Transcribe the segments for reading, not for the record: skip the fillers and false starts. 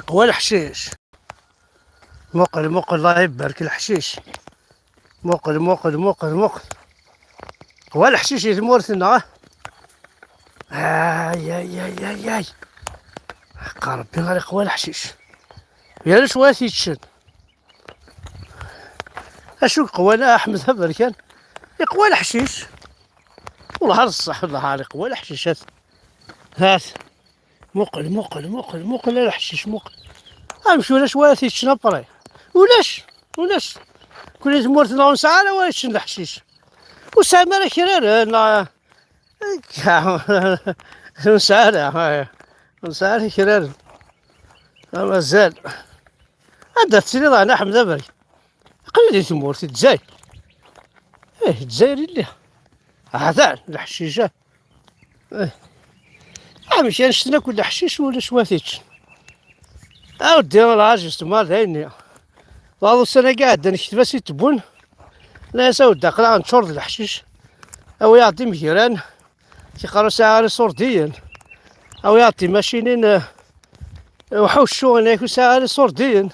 قوى الحشيش. موقل الله يبارك الحشيش. موقل. قوى الحشيش يتمورثنا. اي حق ربي غير قوى الحشيش. يا شواتي تشد. اشو قوانا احمد بركان. قوى الحشيش. والله الصح والله على قوى الحشيش هات. موقل الحشيش موقل. امشي ولا شواتي تشنبري. ولاش كل تمورثنا ونسعى واش الحشيش. وسامر كرار نسعى كرار مازال هذا السيري راه انا حمد برك قليل تمورتي الجزائر الجزائري اللي هذا الحشيشه ماشي نشتنا كل حشيش ولا شواتيتش اودي راه جوستومون هايني والله السنه قاعد نكتب سي تبون لا سود قرا نشر الحشيش او يعطي مكيران تيقرا ساعه صورديا او يعطي ماشينين وحوشو هناك ساعه صورديا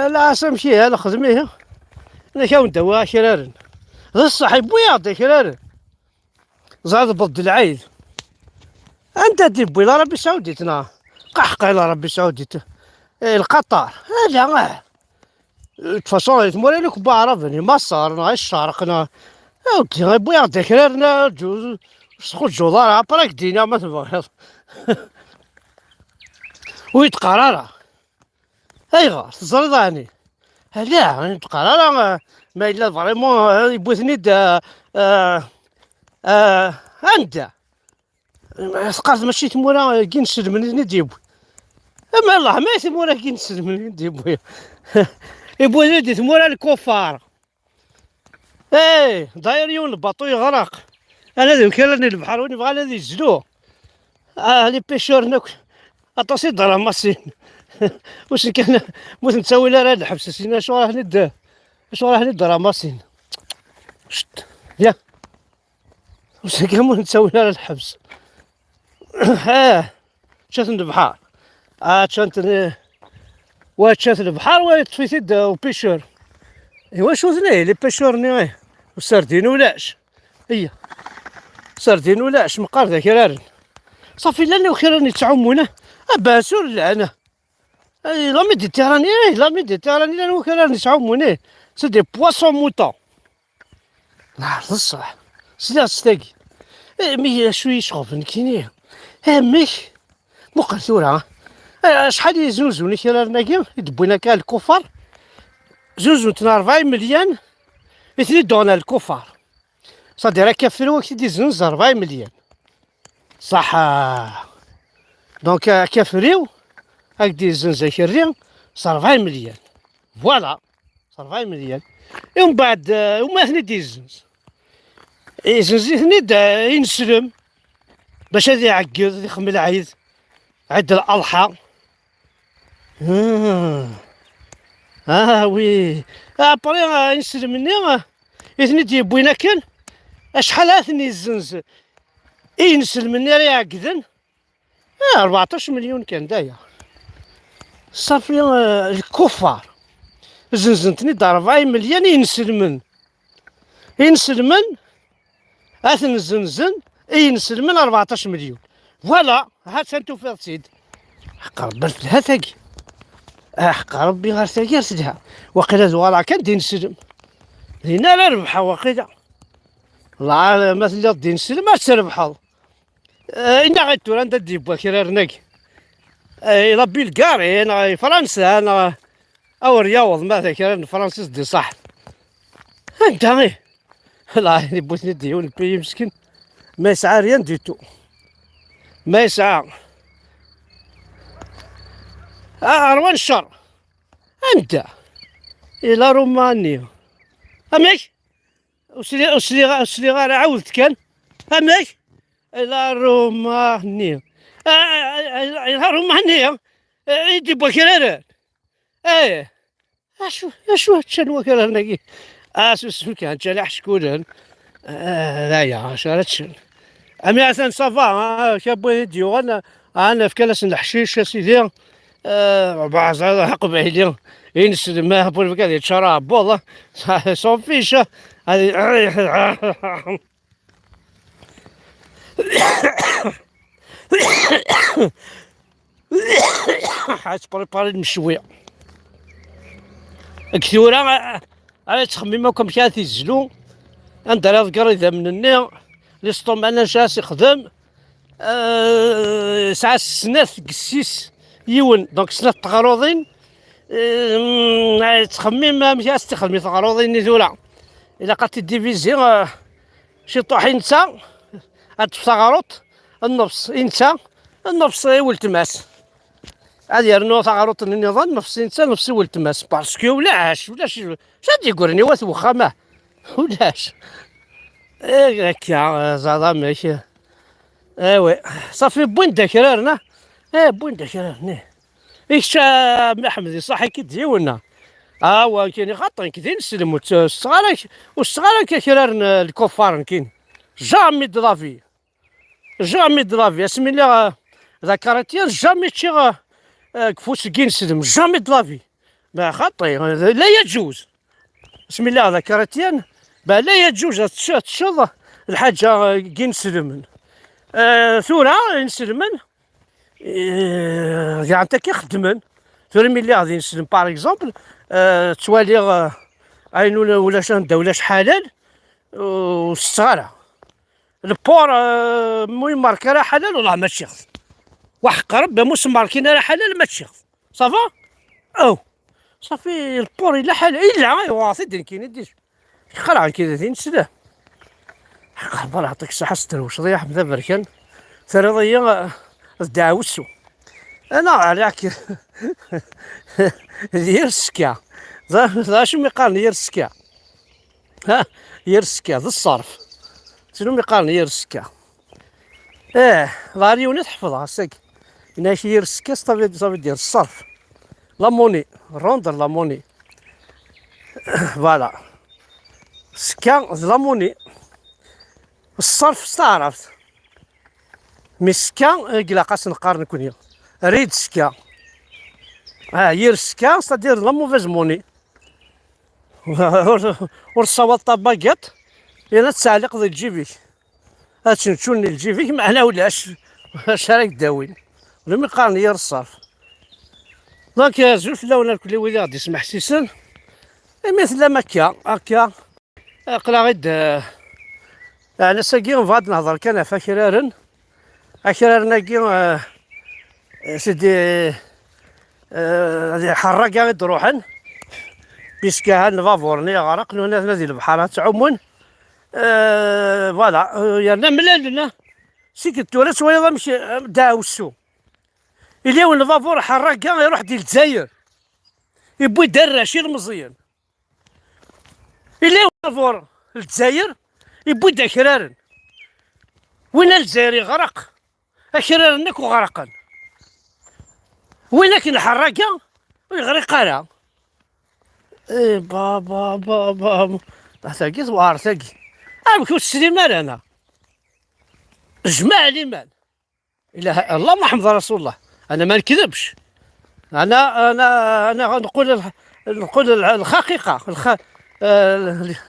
لا سمشيها لا خدميها انا كاون دواء كرارن الصاحب ويعطي كرارن زاد بض العيد انت ديبوي لا ربي سعوديتنا قحقه لا ربي سعوديته القطار هذا تفاصيل تموري لك بعرفني ما صارنا الشارقنا ودي غيبو يعطي كرارنا جوز سخو الجولار عبرك دينا ما تبغي ويتقرر ايغا تزرضاني لا نتقرر ما الا فريمون يبوثني دا انت ثقافت ماشي تمورا كي نسلمني ديبوي اما الله ما تمورا كي نسلمني ديبوي يبوثني دي تمورا الكفار داير الباطو يغرق انا ذوك راني البحر ونبغى هذا يزلوه لي بيشور ناك اطاسي دراهم ماسين واش كان موت نسوي لا هاد الحبس سينا شو راه ند شو راه ند دراهم ماسين شت يا واش كان موت نسوي لا الحبس شات البحر شات وشات البحر وتفيت وبيشور ايوا شو ثني لي بيشور ني وسردين ولاش هي سردين ولاش مقار ذاك رارن صافي لاني وخيراني تعومونه باسور لعنه لا ميديتيراني لا ميديتيراني لانه وخيراني تعومونه سي دي بواسون موطون لا الصح سلا ستاكي مي شويه شغفن كيني ميك مقرثورة شحال يزوزوني كرارنا كيم يدبونا كاع الكفار زوزوتنا 40 مليون مثلي دونا الكفار صادي راه كافروا كي يزنز 40 مليون صح دونك كافريو هاك يزنز كريم 40 مليون فوالا 40 مليون ومن بعد وما ثني يزنز ثني ينسلم باش هذا يعقد يخمل عيد عيد الاضحى وي ابري ينسلم مني اثني ديبوينا كان شحال اثني الزنز ينسل مني راه يعقدن 14 مليون كان داير صافي الكفار زنزنتني د 40 مليون ينسل من اثن الزنزن ينسل من 14 مليون فوالا هات انتو في سيد حق ربي لها ثاقي حق ربي غير ثاقي رسدها وقيلا زوالع كان دين سلم لينا لا ربحها وقيلا الله مثلا دين سلم ما تربحها إنا غيتور عند ديبوا كرارناك ربي الكاري أنا فرنسا أنا أو رياض ماذا كرارن فرنسا دي صح أنت غير لا يعني بوتني ديون البي مسكين ما يسعى ريان ديتو ما يسعى أروان الشر أنت إلى رومانيا أماك وسلي غير عاودت كان أماك إلى رومانيا إلى رومانيا يجيبوا كراران اشو هادشي كرارناكي سوسو كان جالح شكون لا يا شارتش أمي عسان صافا كابو ديو أنا انا في كلاس الحشيش يا سيدي. بعض قبيلي ينسد ما بول كذا شراب والله صوفيشه هذه. حاس بريباري المشويه كثيرة. على تخميمة كم كانت يزلو عند راه ذكر من النيا ليسطوم انا جالس يخدم. ساعة سنات قسيس يون دونك سنات تغروضين. تخميم مكاس تخمي تغروضين نزولا إلا قالت ديفيزي شي طوحين نتا هاد الثغروط النفس انت النفس ولتماس هادي يرنو ثغروط النظام نفس انت نفس ولتماس باسكو ولاش شاد يقولني واث وخامه ولاش هكا زعما ماشي. ايوا صافي بوين داكرارنا. بوين داكرارنا ايش محمد صح كي ديونا. كاين خاطر كاين نسلم الصغار والصغار كيرارن الكفار كاين جامي درافي جامي درافي اسمي الله ذكرتي جامي تشي كفوس كاين نسلم جامي درافي ما خاطي لا يجوز. بسم الله ذكرتي لا يجوز تشظ الحاجه كاين نسلم. ثورة نسلمن كاع انت كيخدمن ثورة ملي غادي نسلم باغ اكزومبل توالي عين ولا شندا ولا شحالال والصغارة البور المهم ماركي راه حلال والله ما تشيخ وحق ربي موس ماركين راه حلال ما تشيخ صافا او صافي البور الا حلال الا واصي دير كاين يدير خلع كذا زين سلام حق الله يعطيك الصحة ستروش ضياح بدا بركان ثرضية داوسو انا عليك يرسكا ذا شو ميقال يرسكا يرسكا ذا الصرف شنو ميقال يرسكا لاريوني تحفظها ساك ناشي يرسكا صافي دير الصرف لاموني روندر لاموني فوالا سكا لاموني الصرف استعرفت مسكا قلا قاس نقارن كونيا ريد سكا يرسكا ستادير لا موفيز موني والصوالطه باكيت الا تعليق ضد جيبيك تشوني لجيبيك معنا ولاش راك داوين ولا من قارن يا الصرف دونك زوج لونا كل ولي غادي يسمح سيسن مثل مكه هكا قلا غيد. انا ساكي فاد نهضر كان فاكرارن اكرارنا كي سيدي حراكه غير تروحن بيسكا نفافورني غرق هنا نادي البحر تعومون. فوالا يرنا ملالنا سيكتو راه شويه ماشي داوسو اليوم الفافور حراكه يروح ديال الجزائر يبوي دراشي المزيان اليوم الفافور الجزائر يبوي دا كرارن وين الجزائر يغرق كرارنك وغرقا وين كاين الحراكه ويغرق راه بابا ثاقي زوار ثاقي بكون السليمان انا جماع الايمان اله الله محمد رسول الله انا ما نكذبش انا نقول الحقيقه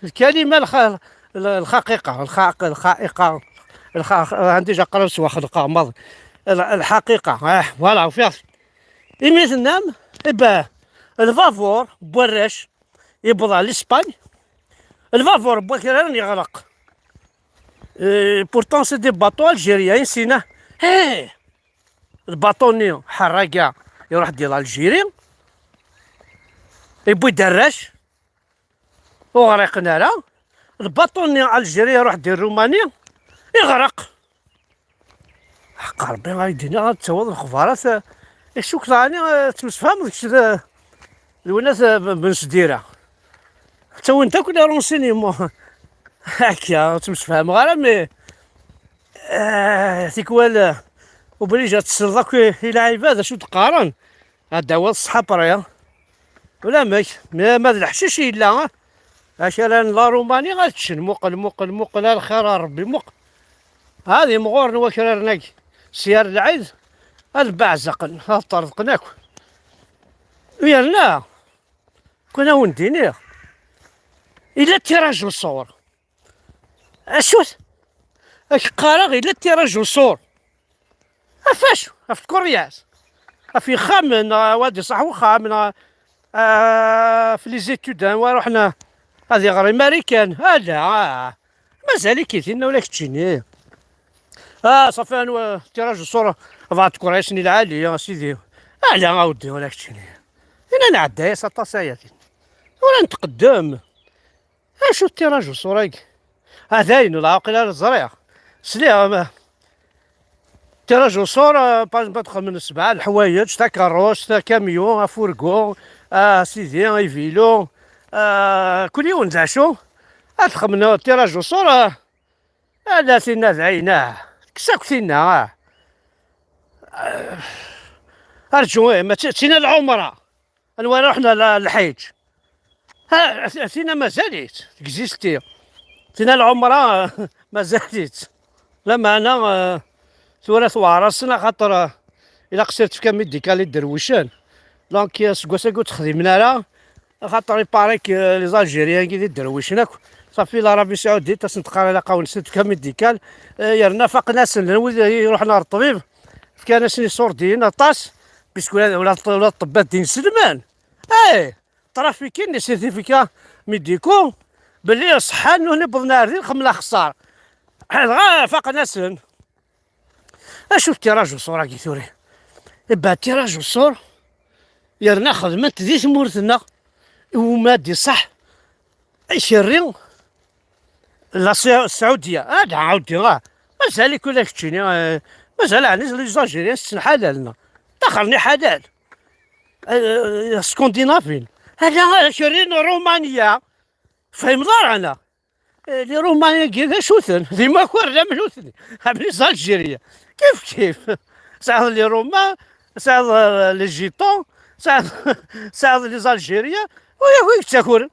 الكلمه الحقيقه عندي جا قرص واخد قامض الحقيقه فوالا فيها مثل نام إبا الفافور بوراش يبضع لإسبان الفافور بوكران يغرق بورتون سي دي باطو الجيريان سينا الباطوني حراكا يروح ديال الجيري يبوي دراش وغرقنا راه الباطوني الجيري يروح ديال رومانيا يغرق حق ربي غايديني غتسوض الخبارات شوك راني تمسفهم داكشي الوناس بنش ديرها حتى وانت كل رونسينيمون هكا تمسفهم غير مي تيكوال وبريجا تصدق الى عباده شو تقارن هذا هو الصحاب رايا ولا ما الحشيش الا اشران لا روماني غتشن موقل الخير ربي موق هذه مغور وكررناك سيار العيد البعزق طرزقناك ويرنا كنا وندينيه إلا تيراج الصور أشوت قارغ إلا تيراج الصور أفاش في الكورياس في خامن وادي صح خامن في لي زيتود ورحنا هذه غير امريكان هذا مازال كيثينا ولا كتجيني صافي انا تيراج الصوره بعض الكراسي العاليه سيدي لا اودي ولا كتجيني انا نعدي سطاسياتي ولا نتقدم شو تيراج الصوره هذاين العاقله الزريع سليها تيراج الصوره بدخل من السبعه الحوايج تاع كاروس تاع كاميون فورغو سيدي اي فيلو كل يوم نتعشو ادخل من تيراج الصوره هذا سينا زعيناه كساك فينا ارجو ما تسينا العمره انا رحنا للحيج سينا ما زالت كزيستي سينا العمره ما زالت لما انا ثلاث وعرسنا خاطر الا قصرت في كام ميديكال الدرويشان دونك سكو تخدمنا لا خاطر يباريك لي زالجيريان كي درويشناك صافي العربي سعودي تسنتقال على قاون ست كام ميديكال يرنا فاق ناس رحنا للطبيب كان ناس سوردين طاس بيسكو ولا الطبات دين سلمان ترافيكين لي سيرتيفيكا ميديكو باللي صحان نبضنا ردين خملا خسار فاق ناس اشوف تيراج الصورة كي ثوري بعد تيراج الصور يرنا خدمت ذي ثمورتنا ومادي صح شرين لا السعودية هذا عاودي مازال كل كتشيني مازال عني لي زالجيريان سن حلالنا دخلني حلال سكندنافين هذا شرين رومانيا فهم دار انا لي رومانيا كذا شوثن ديما كور لا ملوثني لي زالجيريا كيف ساعد لي روما ساعد لي جيتون ساعد لي زالجيريا ويا تاكل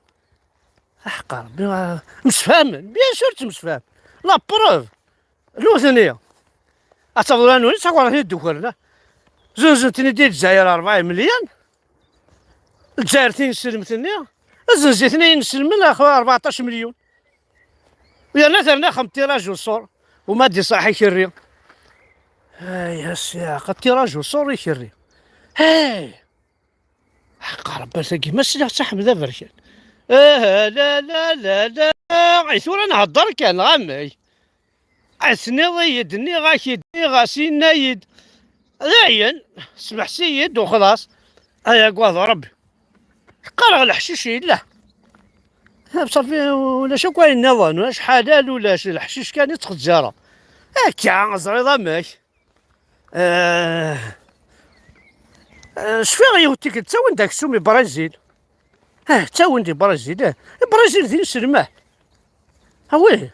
حق ربي مسفاهمين بيان سور مسفاهم لا بروف لوثنية أتفضل أنا وليس أقول هني دوكرنا زنزنتني ديال الجزائر 4 مليون الجزائر تنسلمتني زنزتني نسلم أخويا 14 مليون ويا نثرنا خم تيراج وصور وما دي صاحي كري يا سياق التيراج وصور يكري حق ربي تلقي ما سلاح صاحب ذا برشان لا لا لا لا عيثور نهضر كان غامي عثني ضيدني غاكيدني غاسي نايد ذاين سمح سيد وخلاص هيا قواض ربي قرغ الحشيش لا بصافي ولا شو كاين النظام واش حلال ولا الحشيش كان يدخل الجاره هكا زريضه ماك شفي غيوتيك تا وين داك السومي برازيل تا وين دي برازيل البرازيل دين سلماه وي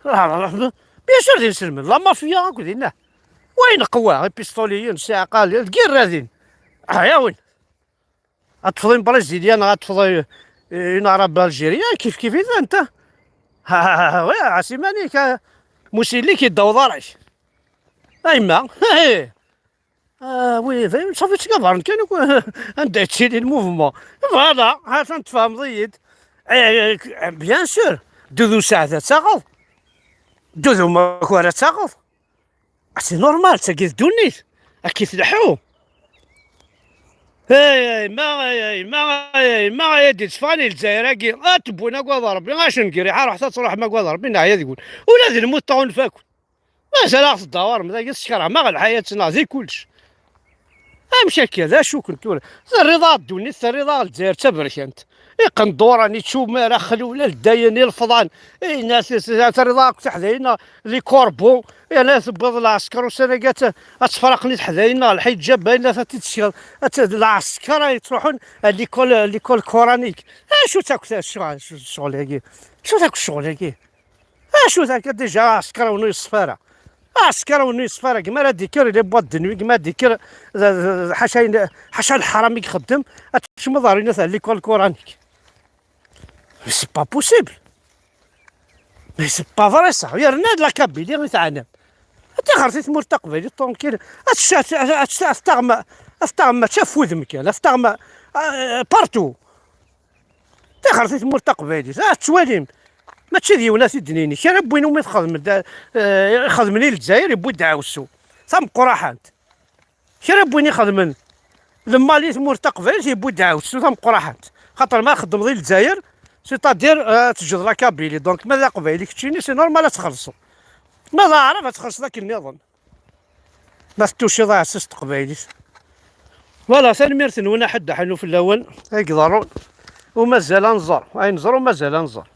بيان سور دين سلمان لا مافيا هاكو دينا وين قوا البيستوليين ساعه قال الكير هذين يا وين غتفضي برازيليان غتفضي اون عرب الجيريا كيف اذا انت وي عسيماني موسيلي كيداو ضرعش ايما وي صافي تكبر كان عندها تشيلي الموفمون فوالا ها تنتفاهم ضيد بيان سور دوذو ساعة تاغض دوذو ماكوارا تاغض سي نورمال تاكي دونيت كيف لحو ما يدي تفاني الجزائر كي تبونا كوا ربي غاش نكري حار حتى تروح ما كوا ربي نعيا تقول ولا ذي الموت طاون فاكل ما زال في الدوار ما السكر ما الحياة ناضي كلش مشى كذا شو كنت ولا الرضا الدوني الرضا الجزائر تبرك انت قندوره راني تشوف ما راه خلونا الدايني الفضان ناس الرضا تحدينا لي كوربو يا ناس بيض العسكر وسنقات تفرقني تحدينا الحيت جاب باينه تتشغل العسكر تروحون ليكول كورانيك شو تاكل الشغل هاكي شو تاكل الشغل هاكي شو تاك ديجا عسكر ونوي الصفاره عسكر ونوي الصفاره كما راه ديكر لي بواط دنوي كما ديكر حاشا الحرامي يخدم تشم ضارينا تاع ليكول كورانيك مي سي با بوسيبل مي سي با فري صا يا رنا لا كابيلي غير تاعنا انت خرجتي تمور تقبيلي طونكيل استغمى استغمى شاف وذمك استغمى بارتو. انت خرجتي تمور تقبيلي تواليم ماشي ديال ناس الدنيني كان بوينو ما يخدم يخدمني للجزائر يبوي دعاوسو صام قراحات كان بويني يخدم لما لي تمور تقبيلي يبوي دعاوسو صام قراحات خاطر ما خدم غير الجزائر سيتادير تجد لا كابيلي دونك ماذا قبيلي كتشيني سي نورمال تخلصو ماذا عرف تخلص ذاك النظام ما ستوشي ضاع سست قبايلي. فوالا سالميرتن وانا حد حنو في الاول يقدرون ومازال نزر اي نزر ومازال نزر.